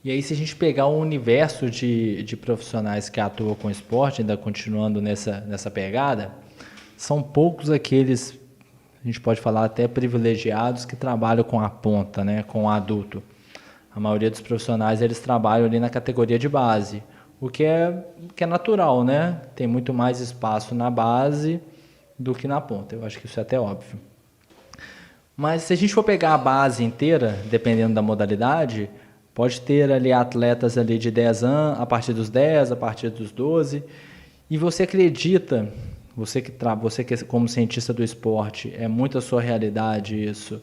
E aí, se a gente pegar o universo de profissionais que atuam com esporte, ainda continuando nessa pegada, são poucos aqueles, a gente pode falar até privilegiados, que trabalham com a ponta, né, com o adulto. A maioria dos profissionais, eles trabalham ali na categoria de base, o que é natural, né? Tem muito mais espaço na base do que na ponta. Eu acho que isso é até óbvio. Mas se a gente for pegar a base inteira, dependendo da modalidade, pode ter ali atletas ali de 10 anos, a partir dos 10, a partir dos 12. E você acredita, você que como cientista do esporte, é muito a sua realidade isso,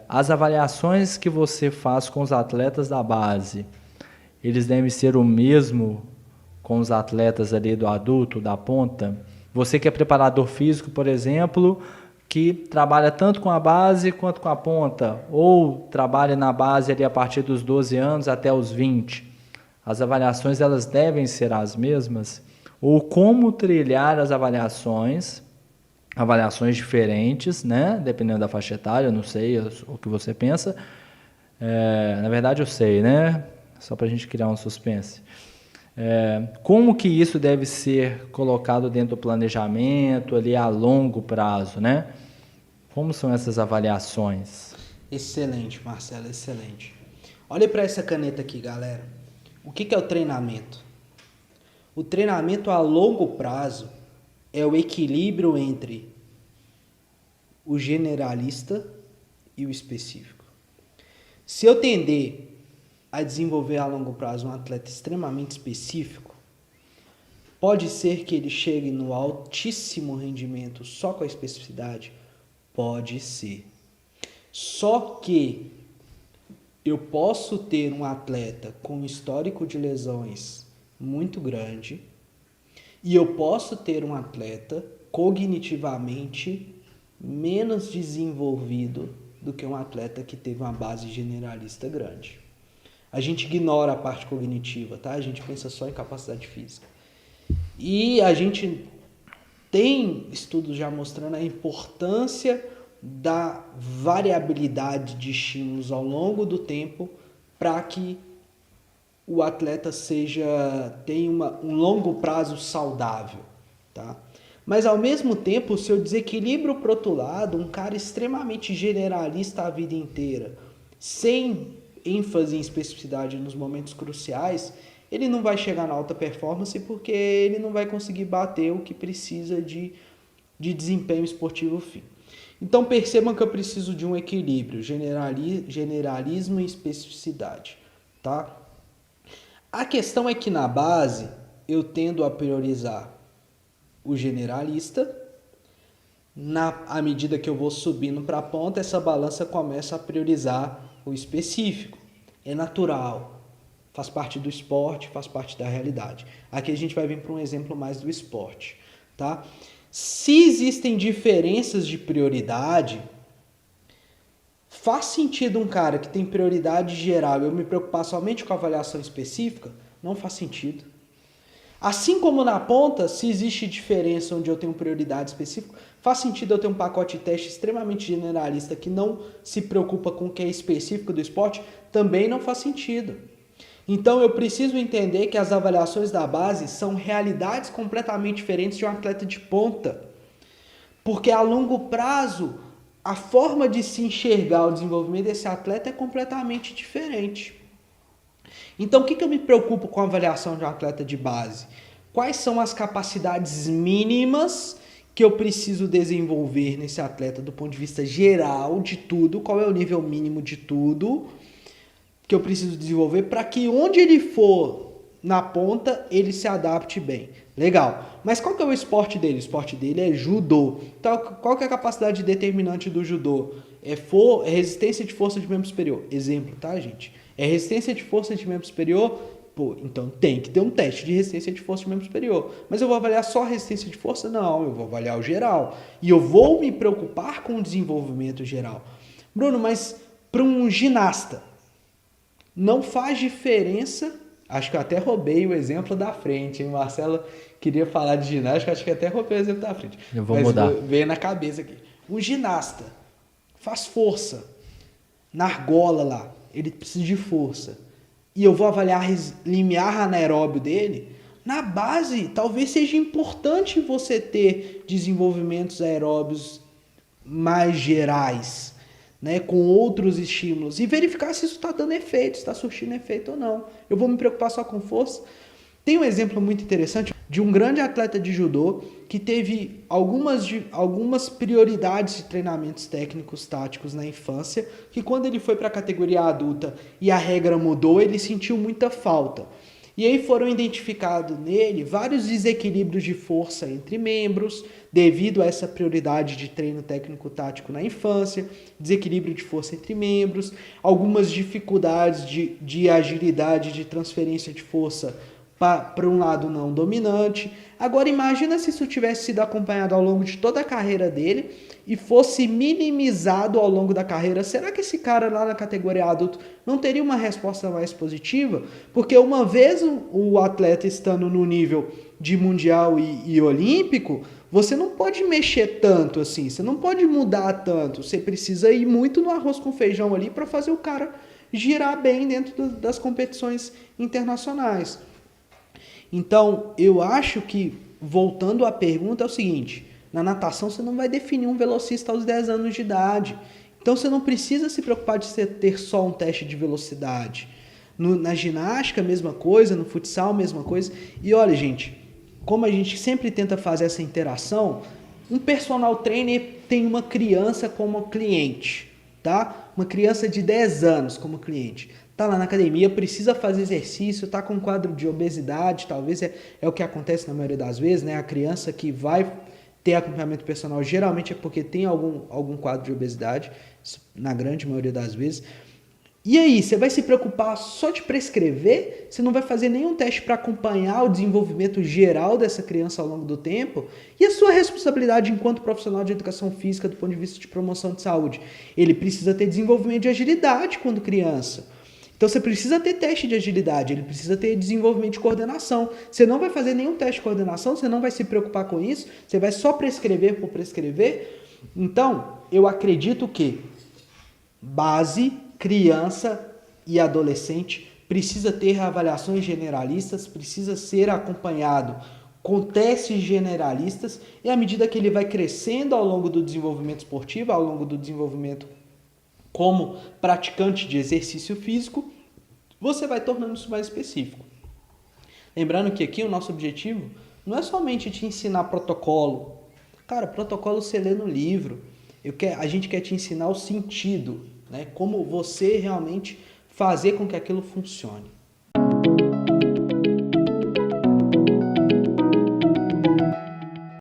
as avaliações que você faz com os atletas da base, eles devem ser o mesmo com os atletas ali do adulto, da ponta? Você que é preparador físico, por exemplo, que trabalha tanto com a base quanto com a ponta, ou trabalha na base ali a partir dos 12 anos até os 20. As avaliações, elas devem ser as mesmas? Ou como trilhar as avaliações diferentes, né? Dependendo da faixa etária, eu não sei o que você pensa. Na verdade eu sei, né? Só para a gente criar um suspense. Como que isso deve ser colocado dentro do planejamento ali a longo prazo, né? Como são essas avaliações? Excelente, Marcelo, excelente. Olha para essa caneta aqui, galera. O que é o treinamento? O treinamento a longo prazo é o equilíbrio entre o generalista e o específico. Se eu tender a desenvolver a longo prazo um atleta extremamente específico, pode ser que ele chegue no altíssimo rendimento só com a especificidade? Pode ser. Só que eu posso ter um atleta com histórico de lesões muito grande e eu posso ter um atleta cognitivamente menos desenvolvido do que um atleta que teve uma base generalista grande. A gente ignora a parte cognitiva, tá? A gente pensa só em capacidade física. E a gente tem estudos já mostrando a importância da variabilidade de estímulos ao longo do tempo para que o atleta tenha um longo prazo saudável, tá? Mas ao mesmo tempo, se eu desequilibro para o outro lado, um cara extremamente generalista a vida inteira, sem ênfase em especificidade nos momentos cruciais, ele não vai chegar na alta performance porque ele não vai conseguir bater o que precisa de desempenho esportivo fino. Então percebam que eu preciso de um equilíbrio, generalismo e especificidade, tá? A questão é que na base eu tendo a priorizar o generalista. À medida que eu vou subindo para a ponta, essa balança começa a priorizar o específico. É natural, faz parte do esporte, faz parte da realidade. Aqui a gente vai vir para um exemplo mais do esporte, tá? Se existem diferenças de prioridade, faz sentido um cara que tem prioridade geral eu me preocupar somente com a avaliação específica? Não faz sentido. Assim como na ponta, se existe diferença onde eu tenho prioridade específica, faz sentido eu ter um pacote de teste extremamente generalista que não se preocupa com o que é específico do esporte? Também não faz sentido. Então eu preciso entender que as avaliações da base são realidades completamente diferentes de um atleta de ponta. Porque a longo prazo, a forma de se enxergar o desenvolvimento desse atleta é completamente diferente. Então, o que eu me preocupo com a avaliação de um atleta de base? Quais são as capacidades mínimas que eu preciso desenvolver nesse atleta do ponto de vista geral de tudo? Qual é o nível mínimo de tudo que eu preciso desenvolver para que onde ele for na ponta, ele se adapte bem? Legal. Mas qual que é o esporte dele? O esporte dele é judô. Então, qual que é a capacidade determinante do judô? É resistência de força de membro superior. Exemplo, tá, gente? É resistência de força de membro superior? Pô, então tem que ter um teste de resistência de força de membro superior. Mas eu vou avaliar só a resistência de força? Não, eu vou avaliar o geral. E eu vou me preocupar com o desenvolvimento geral. Bruno, mas para um ginasta, não faz diferença. Acho que eu até roubei o exemplo da frente, hein? Marcelo queria falar de ginástica, acho que até roubei o exemplo da frente. Eu vou mudar. Veio na cabeça aqui. Um ginasta faz força na argola lá, ele precisa de força. e eu vou avaliar limiar anaeróbio dele, na base talvez seja importante você ter desenvolvimentos aeróbios mais gerais, né, com outros estímulos, e verificar se isso está dando efeito, se está surtindo efeito ou não. Eu vou me preocupar só com força? Tem um exemplo muito interessante de um grande atleta de judô que teve algumas prioridades de treinamentos técnicos táticos na infância, que quando ele foi para a categoria adulta e a regra mudou, ele sentiu muita falta. E aí foram identificados nele vários desequilíbrios de força entre membros, devido a essa prioridade de treino técnico-tático na infância, desequilíbrio de força entre membros, algumas dificuldades de agilidade, de transferência de força para um lado não dominante. Agora imagina se isso tivesse sido acompanhado ao longo de toda a carreira dele e fosse minimizado ao longo da carreira. Será que esse cara lá na categoria adulto não teria uma resposta mais positiva? Porque uma vez o atleta estando no nível de mundial e olímpico, você não pode mexer tanto assim, você não pode mudar tanto, você precisa ir muito no arroz com feijão ali para fazer o cara girar bem dentro das competições internacionais. Então, eu acho que, voltando à pergunta, é o seguinte: na natação você não vai definir um velocista aos 10 anos de idade. Então, você não precisa se preocupar de você ter só um teste de velocidade. Na ginástica, mesma coisa, no futsal, mesma coisa. E olha, gente, como a gente sempre tenta fazer essa interação, um personal trainer tem uma criança como cliente, tá? Uma criança de 10 anos como cliente. Tá lá na academia, precisa fazer exercício, tá com um quadro de obesidade, talvez é o que acontece na maioria das vezes, né? A criança que vai ter acompanhamento personal geralmente é porque tem algum quadro de obesidade, na grande maioria das vezes. E aí, você vai se preocupar só de prescrever? Você não vai fazer nenhum teste para acompanhar o desenvolvimento geral dessa criança ao longo do tempo? E a sua responsabilidade enquanto profissional de educação física do ponto de vista de promoção de saúde? Ele precisa ter desenvolvimento de agilidade quando criança. Então você precisa ter teste de agilidade, ele precisa ter desenvolvimento de coordenação. Você não vai fazer nenhum teste de coordenação, você não vai se preocupar com isso, você vai só prescrever por prescrever. Então, eu acredito que base, criança e adolescente precisa ter avaliações generalistas, precisa ser acompanhado com testes generalistas, e à medida que ele vai crescendo ao longo do desenvolvimento esportivo, ao longo do desenvolvimento como praticante de exercício físico, você vai tornando isso mais específico. Lembrando que aqui o nosso objetivo não é somente te ensinar protocolo. Cara, protocolo você lê no livro. A gente quer te ensinar o sentido, né? Como você realmente fazer com que aquilo funcione.